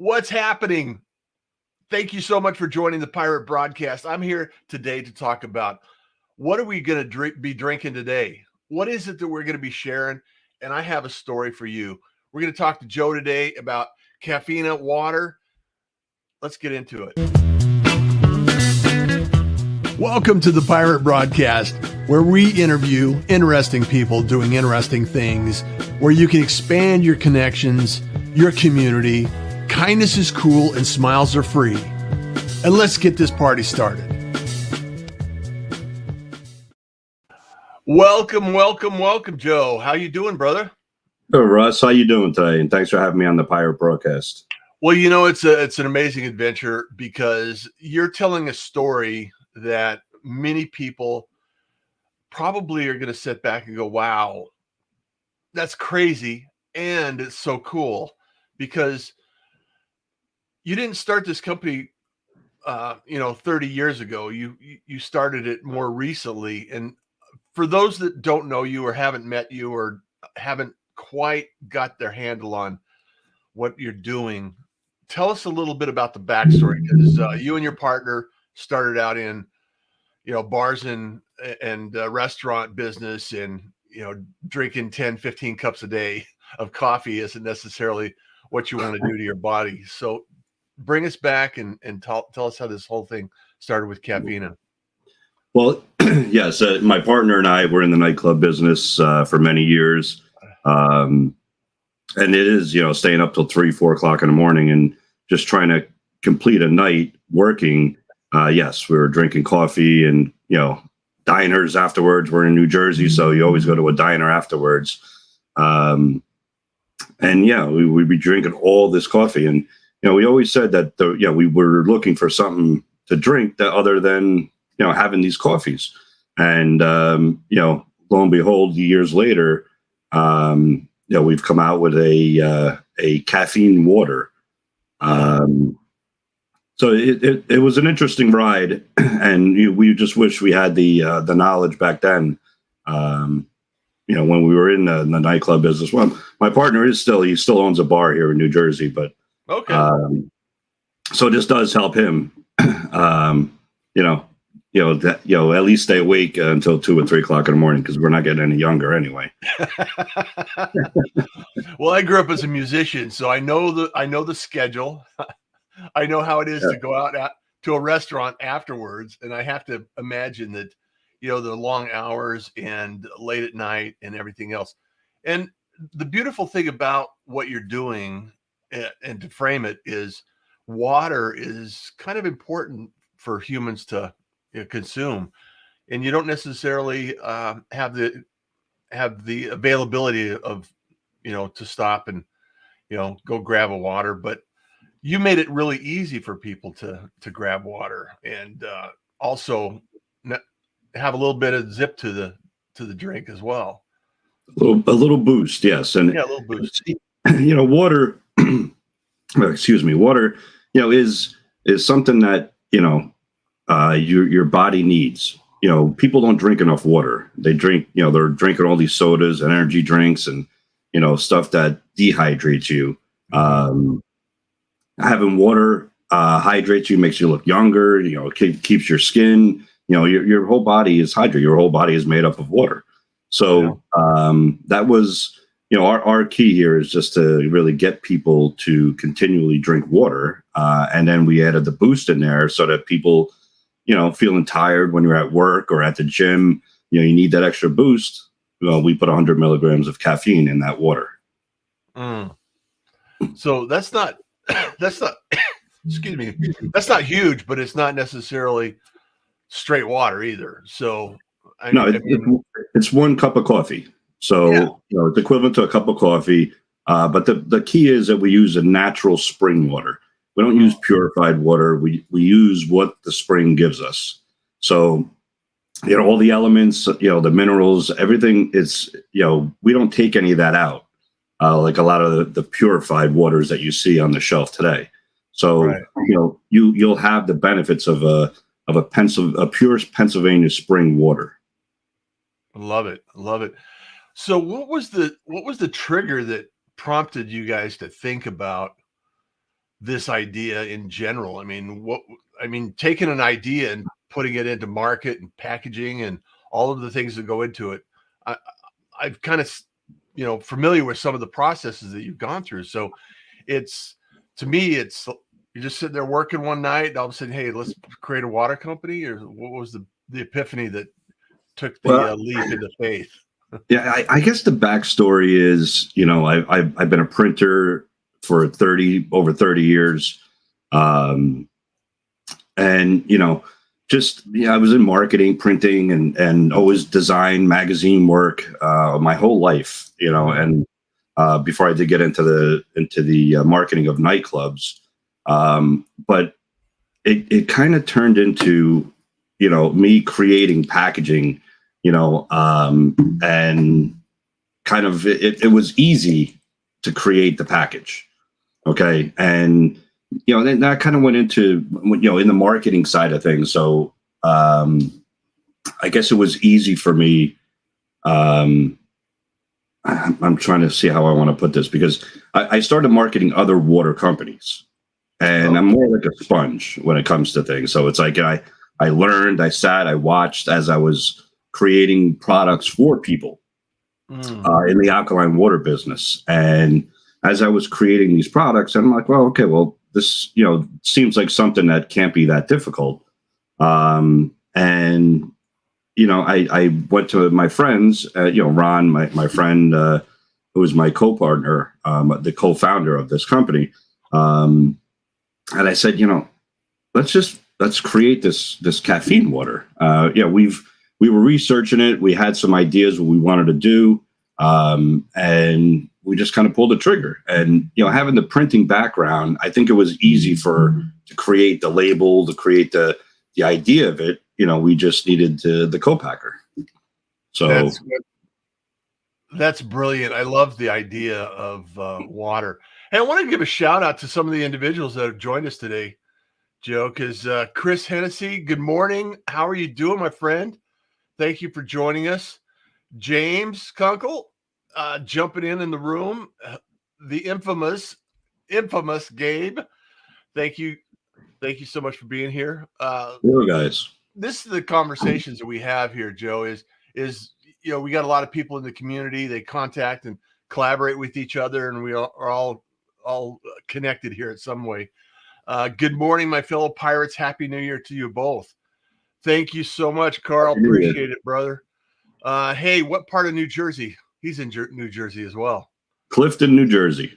What's happening? Thank you so much for joining the Pirate Broadcast. I'm here today to talk about what are we going to be drinking today? What is it that we're going to be sharing? And I have a story for you. We're going to talk to Joe today about Cafeína water. Let's get into it. Welcome to the Pirate Broadcast, where we interview interesting people doing interesting things, where you can expand your connections, your community. Kindness is cool and smiles are free. And let's get this party started. Welcome, Joe. How you doing, brother? Oh, Russ, how you doing today? And thanks for having me on the Pirate Broadcast. Well, you know, it's an amazing adventure because you're telling a story that many people probably are going to sit back and go, wow, that's crazy. And it's so cool because you didn't start this company, 30 years ago. You started it more recently. And for those that don't know you or haven't met you or haven't quite got their handle on what you're doing, tell us a little bit about the backstory, because you and your partner started out in, bars and restaurant business, and, drinking 10, 15 cups a day of coffee isn't necessarily what you want to do to your body. So bring us back and tell us how this whole thing started with Cafeína. Well, yes, my partner and I were in the nightclub business for many years. And it is, staying up till 3, 4 o'clock in the morning and just trying to complete a night working. Yes, we were drinking coffee and, diners afterwards. We're in New Jersey, so you always go to a diner afterwards. And yeah, we'd be drinking all this coffee. And, we always said that, we were looking for something to drink that other than, having these coffees. And, lo and behold, years later, we've come out with a caffeine water. So it was an interesting ride, and we just wish we had the knowledge back then. When we were in the nightclub business. Well, my partner he still owns a bar here in New Jersey, but okay. So this does help him. At least stay awake until 2 or 3 o'clock in the morning, because we're not getting any younger anyway. Well, I grew up as a musician, so I know the schedule. I know how it is to go out to a restaurant afterwards, and I have to imagine that, the long hours and late at night and everything else. And the beautiful thing about what you're doing, and to frame it, is water is kind of important for humans to consume, and you don't necessarily have the availability of to stop and go grab a water, but you made it really easy for people to grab water, and also have a little bit of zip to the drink as well. A little boost, yes. And yeah, a little boost. Water excuse me, water is something that your body needs. People don't drink enough water. They drink, they're drinking all these sodas and energy drinks and, stuff that dehydrates you. Having water hydrates you, makes you look younger, keeps your skin, your whole body is hydrated. Your whole body is made up of water. So that was, our key here is just to really get people to continually drink water. And then we added the boost in there so that people, feeling tired when you're at work or at the gym, you need that extra boost. We put 100 milligrams of caffeine in that water. So that's not, excuse me, that's not huge, but it's not necessarily straight water either. So it's 1 cup of coffee. So, it's equivalent to a cup of coffee. But the key is that we use a natural spring water. We don't use purified water. We use what the spring gives us. So, all the elements, the minerals, everything is, we don't take any of that out. Like a lot of the purified waters that you see on the shelf today. So, you'll have the benefits of a pure Pennsylvania spring water. Love it. So what was the trigger that prompted you guys to think about this idea in general? I mean, taking an idea and putting it into market and packaging and all of the things that go into it. I, I've kind of, familiar with some of the processes that you've gone through. So it's, to me, it's, you're just sitting there working one night and all of a sudden, hey, let's create a water company. Or what was the epiphany that took the leap into faith? Yeah, I guess the backstory is, I've been a printer for over 30 years. And, I was in marketing, printing, and always design magazine work my whole life, and before I did get into the marketing of nightclubs. But it kind of turned into, me creating packaging, and kind of it was easy to create the package. Okay. And, then that kind of went into, in the marketing side of things. So I guess it was easy for me. I'm trying to see how I want to put this, because I started marketing other water companies, and I'm more like a sponge when it comes to things. So it's like I learned, I sat, I watched as I was creating products for people in the alkaline water business. And as I was creating these products, I'm like, well, okay, well, this, seems like something that can't be that difficult. And, I went to my friends, Ron, my friend, who was my co-partner, the co-founder of this company. And I said, let's create this caffeine water. We were researching it. We had some ideas what we wanted to do. And we just kind of pulled the trigger. And, having the printing background, I think it was easy to create the label, to create the idea of it. We just needed the co-packer. So that's brilliant. I love the idea of water. Hey, I want to give a shout out to some of the individuals that have joined us today, Joe, because Chris Hennessy, good morning. How are you doing, my friend? Thank you for joining us. James Kunkel, jumping in the room. The infamous Gabe. Thank you so much for being here. Hello, guys. This is the conversations that we have here, Joe, is we got a lot of people in the community. They contact and collaborate with each other, and we are all connected here in some way. Good morning, my fellow pirates. Happy New Year to you both. Thank you so much, Carl. Appreciate it, brother. Hey, what part of New Jersey? He's in New Jersey as well. Clifton, New Jersey.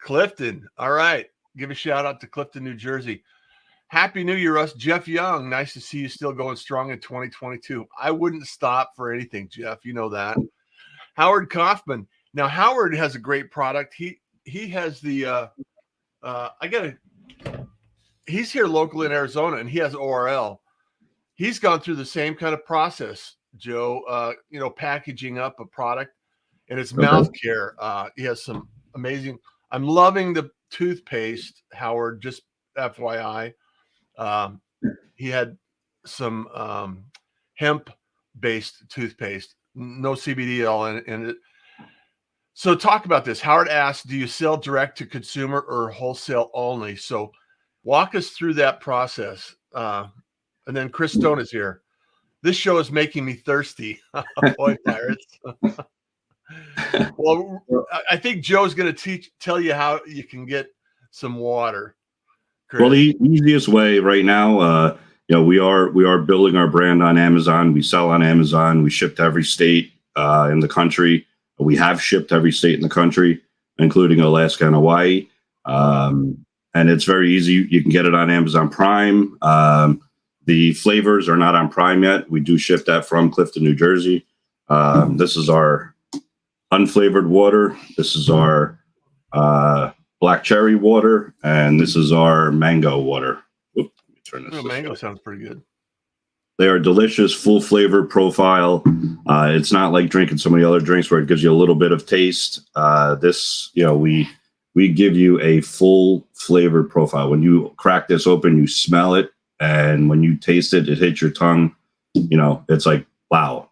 Clifton. All right. Give a shout out to Clifton, New Jersey. Happy New Year, us. Jeff Young. Nice to see you still going strong in 2022. I wouldn't stop for anything, Jeff. You know that. Howard Kaufman. Now, Howard has a great product. He has the he's here locally in Arizona, and he has ORL. He's gone through the same kind of process, Joe, packaging up a product, and it's mouth care. He has some amazing, I'm loving the toothpaste, Howard, just FYI. He had some hemp-based toothpaste, no CBD at all in it. So talk about this. Howard asked, do you sell direct to consumer or wholesale only? So walk us through that process. And then Chris Stone is here. This show is making me thirsty. Boy, pirates. Well, I think Joe's going to tell you how you can get some water. Chris. Well, the easiest way right now, we are building our brand on Amazon. We sell on Amazon. We ship to every state in the country. We have shipped to every state in the country, including Alaska and Hawaii. And it's very easy. You can get it on Amazon Prime. The flavors are not on Prime yet. We do ship that from Clifton, New Jersey. This is our unflavored water. This is our black cherry water, and this is our mango water. Let me turn this. Mango sounds pretty good. They are delicious, full flavor profile. It's not like drinking so many other drinks where it gives you a little bit of taste. This, we give you a full flavor profile. When you crack this open, you smell it. And when you taste it, it hits your tongue. It's like, wow.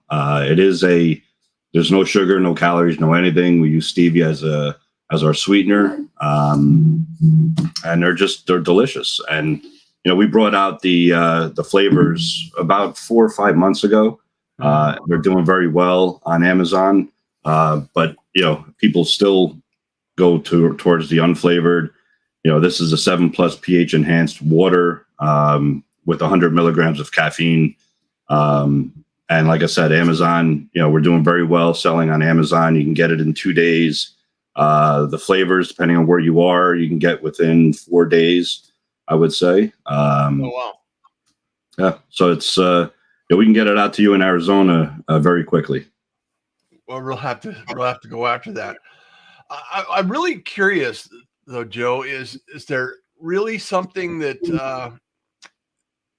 There's no sugar, no calories, no anything. We use stevia as our sweetener, and they're delicious. And we brought out the flavors about 4 or 5 months ago. They're doing very well on Amazon, but people still go towards the unflavored. This is a 7+ pH enhanced water with 100 milligrams of caffeine. And like I said, Amazon, we're doing very well selling on Amazon. You can get it in 2 days. The flavors, depending on where you are, you can get within 4 days, I would say. Oh, wow. Yeah. So it's, we can get it out to you in Arizona very quickly. Well, we'll have to go after that. I'm really curious, though, Joe. Is there really something that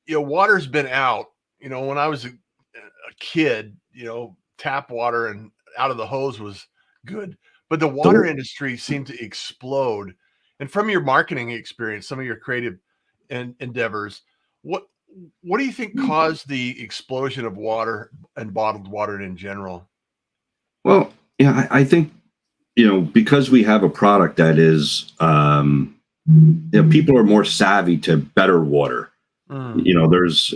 water's been out? When I was a kid, tap water and out of the hose was good, but the water industry seemed to explode. And from your marketing experience, some of your creative endeavors, what do you think caused the explosion of water and bottled water in general? Well, yeah, I think because we have a product that is, people are more savvy to better water. There's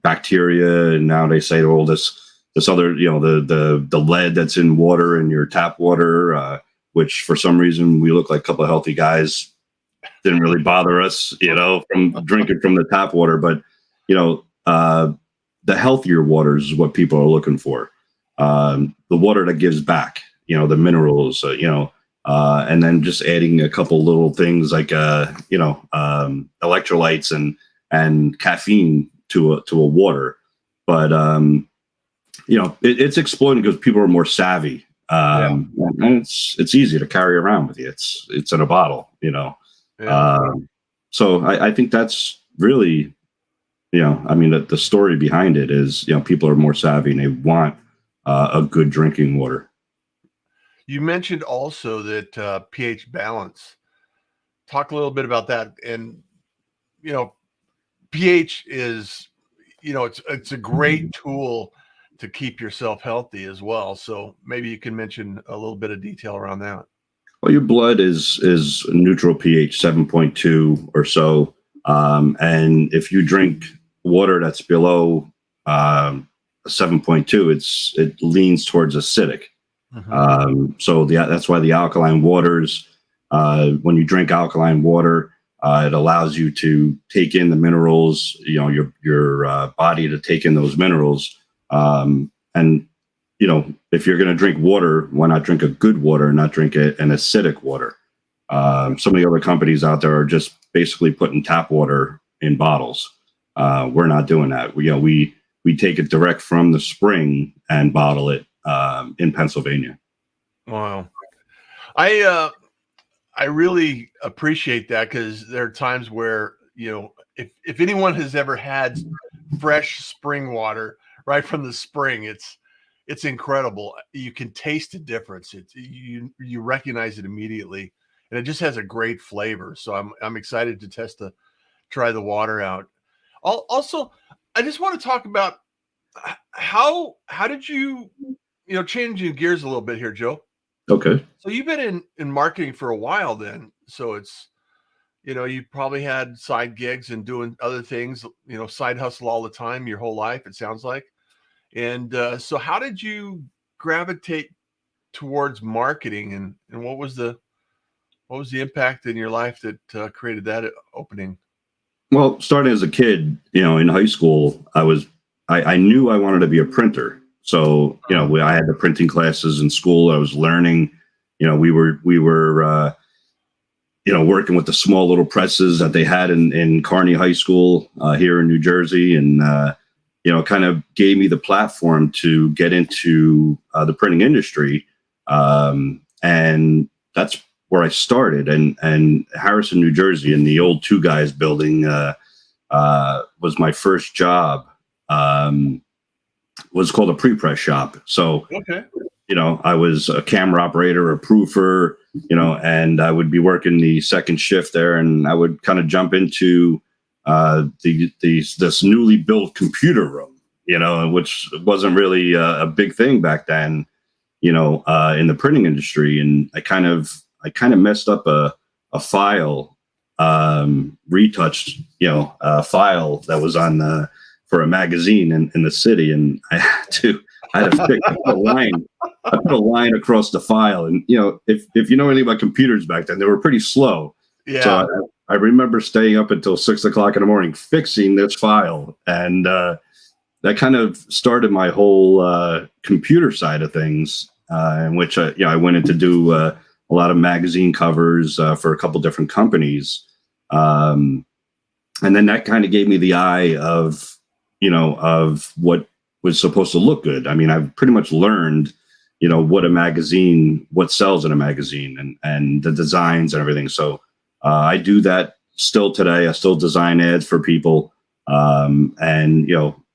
bacteria, and now they say, oh, this other, the lead that's in water in your tap water, which for some reason we look like a couple of healthy guys, didn't really bother us, from drinking from the tap water. But the healthier waters is what people are looking for. The water that gives back, the minerals, and then just adding a couple little things like electrolytes and caffeine to a water. But it's exploding because people are more savvy, and it's easy to carry around with you. It's in a bottle, so I think that's really, the story behind it is, people are more savvy and they want a good drinking water. You mentioned also that pH balance. Talk a little bit about that. And pH is, it's a great tool to keep yourself healthy as well. So maybe you can mention a little bit of detail around that. Well, your blood is neutral pH 7.2 or so, and if you drink water that's below 7.2, it leans towards acidic. So that's why the alkaline waters, when you drink alkaline water, it allows you to take in the minerals, your body to take in those minerals. And if you're going to drink water, why not drink a good water and not drink an acidic water? Some of the other companies out there are just basically putting tap water in bottles. We're not doing that. We take it direct from the spring and bottle it in Pennsylvania. Wow. I really appreciate that, because there are times where, if anyone has ever had fresh spring water right from the spring, it's incredible. You can taste the difference. You recognize it immediately, and it just has a great flavor. So I'm excited to try the water out. Also, I just want to talk about how did you changing gears a little bit here, Joe. Okay. So you've been in marketing for a while then. So it's, you probably had side gigs and doing other things, side hustle all the time, your whole life, it sounds like. And so how did you gravitate towards marketing, and what was the impact in your life that created that opening? Well, starting as a kid, in high school, I knew I wanted to be a printer. So, I had the printing classes in school. I was learning, we were working with the small little presses that they had in Kearney High School here in New Jersey. And, kind of gave me the platform to get into the printing industry. And that's where I started. And Harrison, New Jersey, in the old Two Guys building was my first job. Was called a pre-press shop. So, okay. I was a camera operator, a proofer, and I would be working the second shift there, and I would kind of jump into this newly built computer room, which wasn't really a big thing back then, in the printing industry. And I kind of I kind of messed up a file, retouched, file that was on for a magazine in the city, and I had to fix a line. I put a line across the file, and if you know anything about computers back then, they were pretty slow. So Yeah. I remember staying up until 6 o'clock in the morning fixing this file, and that kind of started my whole computer side of things, in which I went in to do a lot of magazine covers for a couple different companies, and then that kind of gave me the eye of of what was supposed to look good. I mean, I've pretty much learned what sells in a magazine, and the designs and everything. So I do that still today. I still design ads for people, and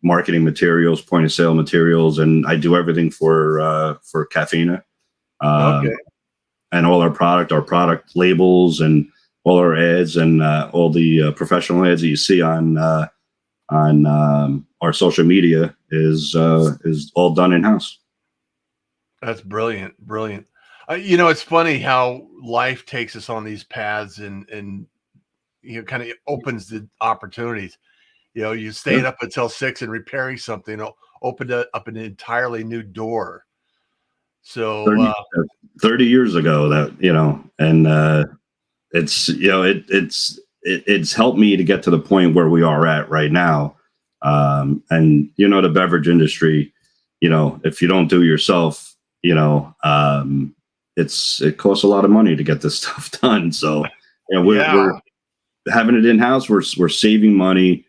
marketing materials, point of sale materials, and I do everything for Cafeína, Okay. and all our product labels, and all our ads, and all the professional ads that you see on our social media is all done in house. That's brilliant. Brilliant. It's funny how life takes us on these paths, and kind of opens the opportunities. You Yeah. staying up until 6 and repairing something opened up an entirely new door. So 30, 30 years ago, that and it's it's helped me to get to the point where we are at right now. And the beverage industry, if you don't do it yourself, it costs a lot of money to get this stuff done. So we're yeah, having it in house. We're saving money,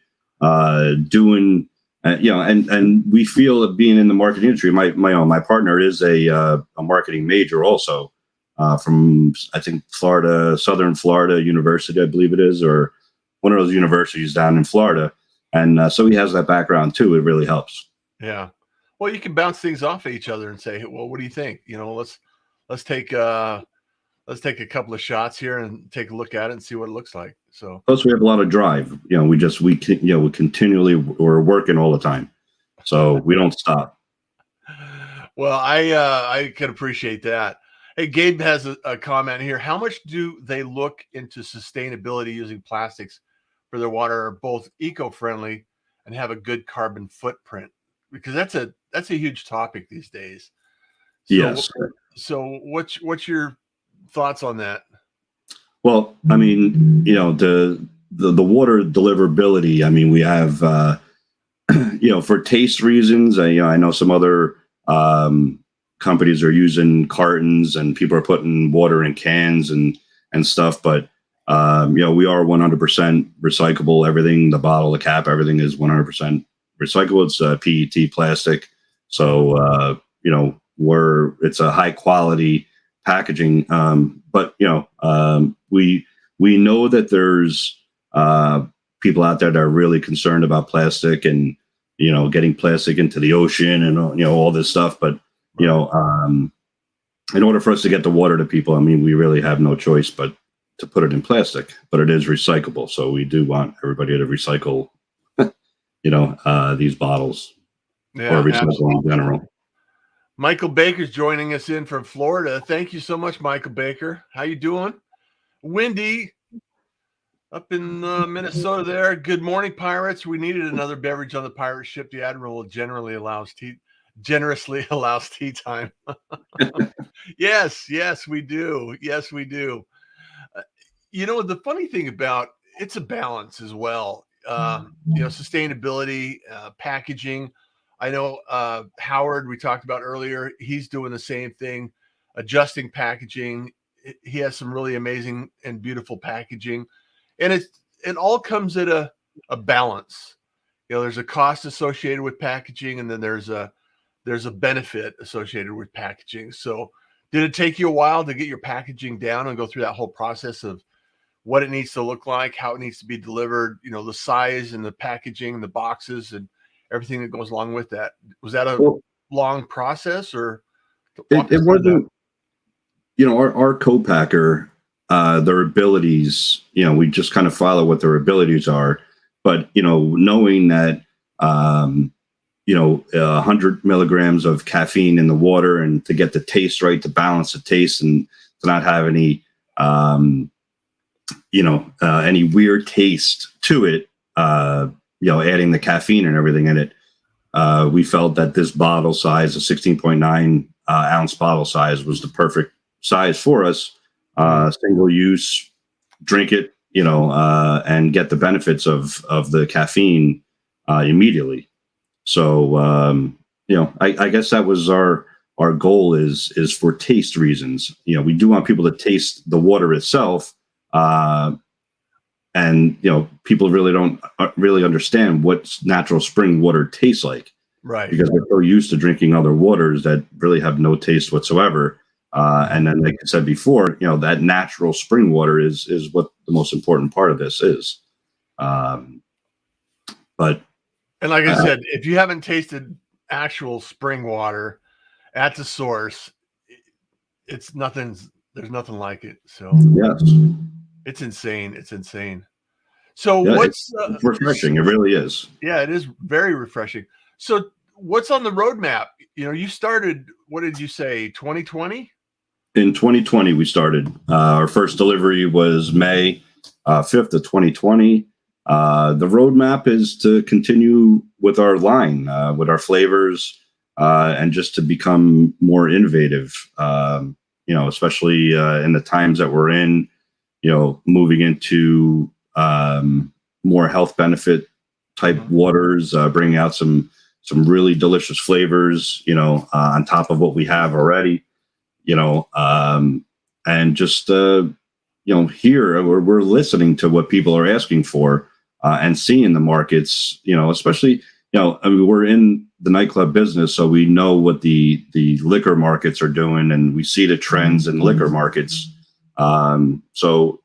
doing and we feel that being in the marketing industry. My partner is a marketing major also, from I think Southern Florida University, I believe it is, or one of those universities down in Florida, and so he has that background too. It really helps. yeah. Well, you can bounce things off of each other and say, "Well, what do you think?" Let's take let's take a couple of shots here and take a look at it and see what it looks like. So, Plus, we have a lot of drive. We continually we're working all the time, so we don't stop. well, I can appreciate that. Hey, Gabe has a comment here. How much do they look into sustainability using plastics for their water, are both eco-friendly and have a good carbon footprint? Because that's a huge topic these days. So, Yes. what's your thoughts on that? Well, I mean, the water deliverability. I mean, we have for taste reasons. I know some other companies are using cartons, and people are putting water in cans and stuff. But we are 100% recyclable. Everything, the bottle, the cap, everything is 100% recyclable. It's PET plastic, so it's a high quality packaging. But we know that there's people out there that are really concerned about plastic, and getting plastic into the ocean, and all this stuff. But in order for us to get the water to people, I mean, we really have no choice but to put it in plastic. But it is recyclable, so we do want everybody to recycle these bottles, or Yeah, recycle in absolutely. general. Michael Baker's joining us in from Florida. Thank you so much, Michael Baker. How you doing? Wendy up in Minnesota there. Good morning, pirates. We needed another beverage on the pirate ship. The admiral generously allows tea time. Yes, we do. Yes, we do. The funny thing about it's a balance as well. Sustainability, packaging. I know Howard, we talked about earlier, he's doing the same thing, adjusting packaging. He has some really amazing and beautiful packaging, and it all comes at a balance. There's a cost associated with packaging, and then there's a benefit associated with packaging. So, did it take you a while to get your packaging down and go through that whole process of what it needs to look like, how it needs to be delivered, the size and the packaging, the boxes, and everything that goes along with that? Was that a Well, long process, or walk it us through that? wasn't. Our co-packer, their abilities. We just kind of follow what their abilities are. But knowing that 100 milligrams of caffeine in the water, and to get the taste right, to balance the taste, and to not have any any weird taste to it, adding the caffeine and everything in it. We felt that this bottle size, a 16.9 ounce bottle size, was the perfect size for us. Single use, drink it, and get the benefits of the caffeine immediately. So, I guess that was our goal is for taste reasons. We do want people to taste the water itself. And people really don't really understand what natural spring water tastes like, right? Because they're so used to drinking other waters that really have no taste whatsoever. And then, like I said before, that natural spring water is what the most important part of this is. And like I said, if you haven't tasted actual spring water at the source, there's nothing like it. So yes, it's insane. It's insane. So it's refreshing. It really is. Yeah, it is very refreshing. So what's on the roadmap? You started, what did you say, 2020? In 2020, we started. Our first delivery was May 5th of 2020. The roadmap is to continue with our line, with our flavors, and just to become more innovative, especially in the times that we're in, moving into more health benefit type waters, bringing out some really delicious flavors, on top of what we have already, and just, here we're listening to what people are asking for, and seeing the markets, especially, we're in the nightclub business, so we know what the liquor markets are doing, and we see the trends in liquor markets. So,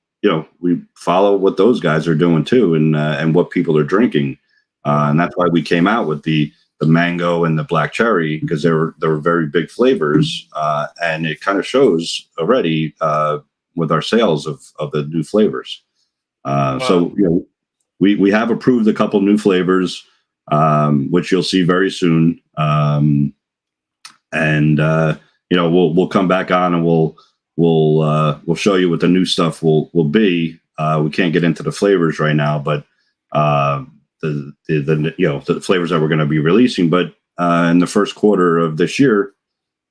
we follow what those guys are doing too, and what people are drinking. And that's why we came out with the mango and the black cherry, because they were very big flavors. And it kind of shows already, with our sales of the new flavors. Wow. So, we have approved a couple new flavors, which you'll see very soon. And we'll come back on and we'll show you what the new stuff will be. We can't get into the flavors right now, but the flavors that we're going to be releasing. But in the first quarter of this year,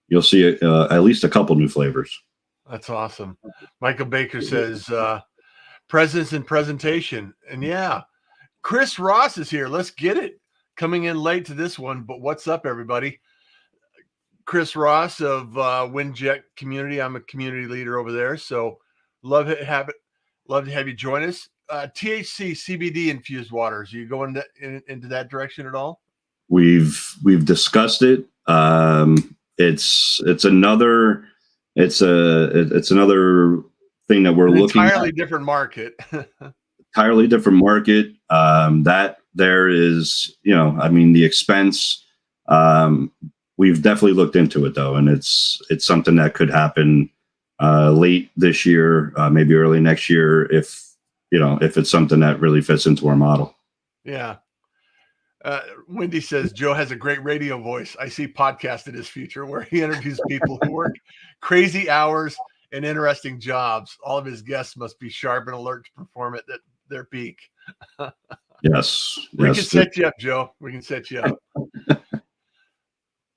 you'll see at least a couple new flavors. That's awesome. Michael Baker says presence and presentation, and yeah, Chris Ross is here. Let's get it. Coming in late to this one, but what's up, everybody? Chris Ross of Windjet Community. I'm a community leader over there, so love to have you join us. THC CBD infused waters. Are you going into that direction at all? We've discussed it. It's another thing that we're looking at. Entirely different market. Entirely different market. That there is, the expense. We've definitely looked into it though, and it's something that could happen late this year, maybe early next year, if it's something that really fits into our model. Yeah. Wendy says Joe has a great radio voice. I see podcast in his future where he interviews people who work crazy hours and interesting jobs. All of his guests must be sharp and alert to perform at their peak. Yes. We can set you up, Joe. We can set you up.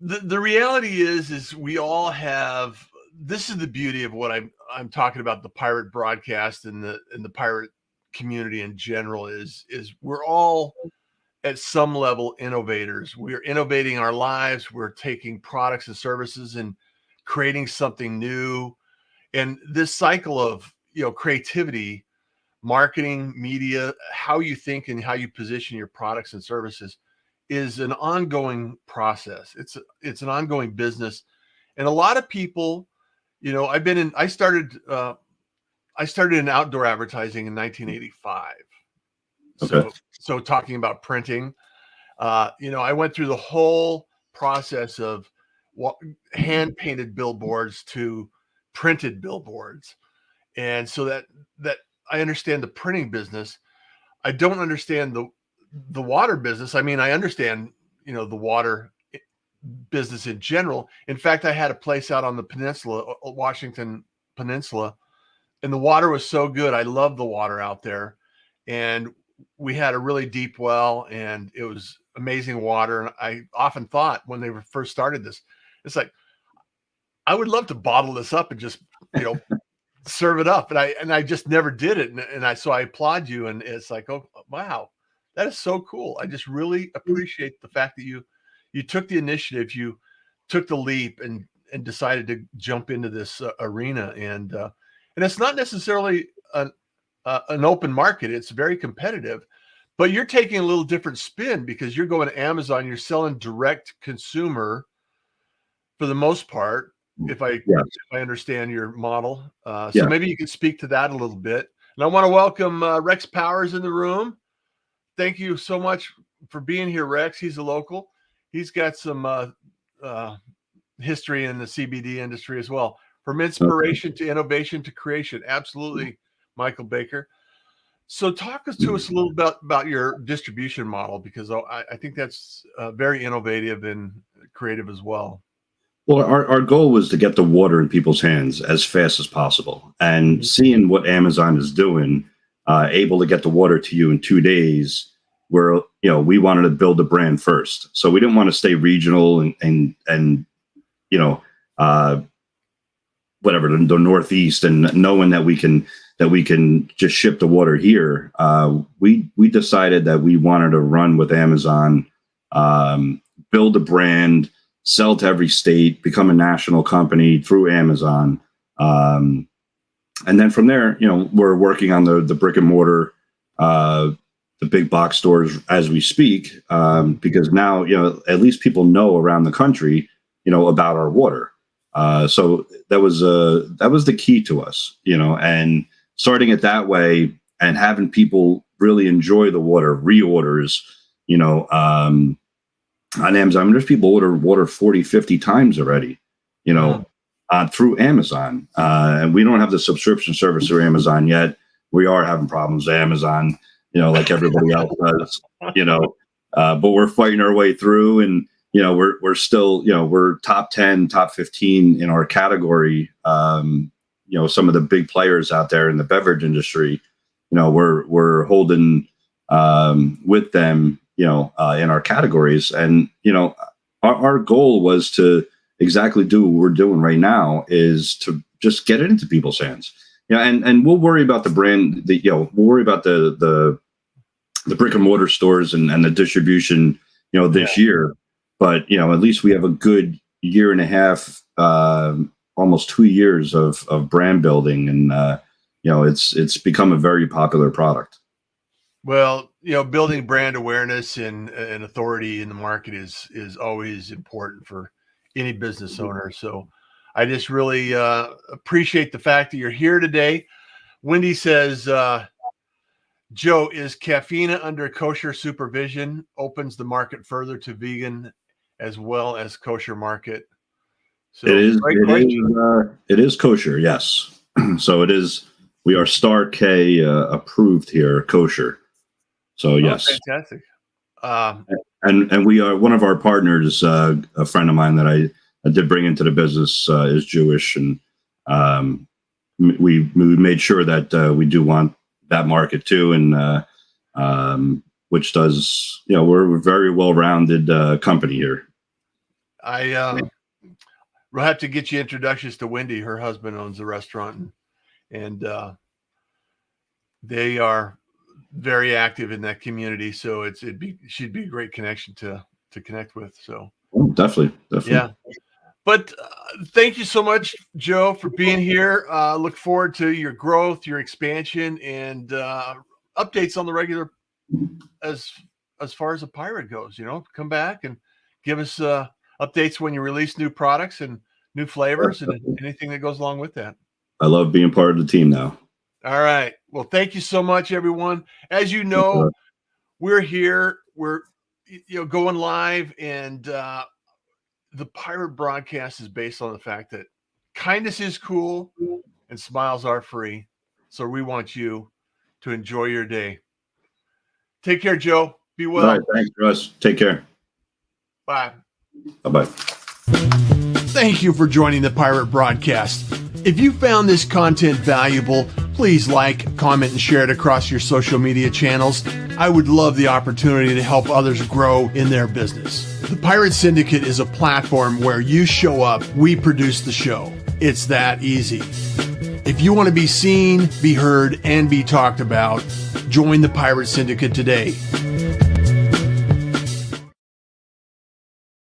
The reality is we all have, this is the beauty of what I'm talking about, the pirate broadcast and the pirate community in general is we're all at some level innovators. We're innovating our lives. We're taking products and services and creating something new. And this cycle of, creativity, marketing, media, how you think and how you position your products and services is an ongoing process. It's an ongoing business. And a lot of people, I started in outdoor advertising in 1985. Okay. So talking about printing, I went through the whole process of hand painted billboards to printed billboards. And so that I understand the printing business. I don't understand the water business. I mean, I understand, the water business in general. In fact, I had a place out on the peninsula, Washington Peninsula, and the water was so good. I loved the water out there, and we had a really deep well, and it was amazing water. And I often thought when they first started this, it's like, I would love to bottle this up and just, serve it up. And I just never did it. So I applaud you. And it's like, oh, wow, that is so cool. I just really appreciate the fact that you took the initiative, you took the leap and decided to jump into this arena. And it's not necessarily an open market. It's very competitive, but you're taking a little different spin because you're going to Amazon, you're selling direct consumer for the most part, if I understand your model. So maybe you could speak to that a little bit. And I want to welcome Rex Powers in the room. Thank you so much for being here, Rex. He's a local. He's got some history in the CBD industry as well. From inspiration to innovation to creation. Absolutely, Michael Baker. So talk to us a little bit about your distribution model, because I think that's very innovative and creative as well. Well, our goal was to get the water in people's hands as fast as possible. And seeing what Amazon is doing, able to get the water to you in 2 days, where, we wanted to build a brand first. So we didn't want to stay regional and whatever, the Northeast, and knowing that we can just ship the water here. We decided that we wanted to run with Amazon, build a brand, sell to every state, become a national company through Amazon. And then from there, we're working on the brick and mortar, the big box stores as we speak, because now, at least people know around the country, about our water. So that was the key to us, and starting it that way and having people really enjoy the water, reorders, on Amazon. There's people order water 40, 50 times already, through Amazon. And we don't have the subscription service through Amazon yet. We are having problems with Amazon, like everybody else does, but we're fighting our way through, and, we're still, we're top 10, top 15 in our category. Some of the big players out there in the beverage industry, we're holding with them, in our categories. And, our goal was to exactly do what we're doing right now, is to just get it into people's hands. And we'll worry about the brand, we'll worry about the brick and mortar stores and the distribution, this year. But, at least we have a good year and a half, almost 2 years of brand building. And, it's become a very popular product. Well, building brand awareness and authority in the market is always important for any business owner. So I just really appreciate the fact that you're here today. Wendy says, Joe, is Cafeína under kosher supervision? Opens the market further to vegan as well as kosher market. So it is kosher, yes. So it is. We are Star K approved here, kosher. So yes, fantastic. And we are, one of our partners, a friend of mine that I did bring into the business, is Jewish, and we made sure that we do want that market too, and which does, we're a very well-rounded company here. We'll have to get you introductions to Wendy. Her husband owns a restaurant, and they are very active in that community. So she'd be a great connection to connect with. So definitely. Yeah. But thank you so much, Joe, for being here. Look forward to your growth, your expansion, and updates on the regular as far as the Pirate goes. Come back and give us updates when you release new products and new flavors and anything that goes along with that. I love being part of the team now. All right. Well, thank you so much, everyone. As you know, we're here. We're going live, and the Pirate broadcast is based on the fact that kindness is cool and smiles are free. So we want you to enjoy your day. Take care, Joe. Be well. All right. Thanks, Russ. Take care. Bye. Bye-bye. Thank you for joining the Pirate broadcast. If you found this content valuable, please like, comment, and share it across your social media channels. I would love the opportunity to help others grow in their business. The Pirate Syndicate is a platform where you show up, we produce the show. It's that easy. If you want to be seen, be heard, and be talked about, join the Pirate Syndicate today.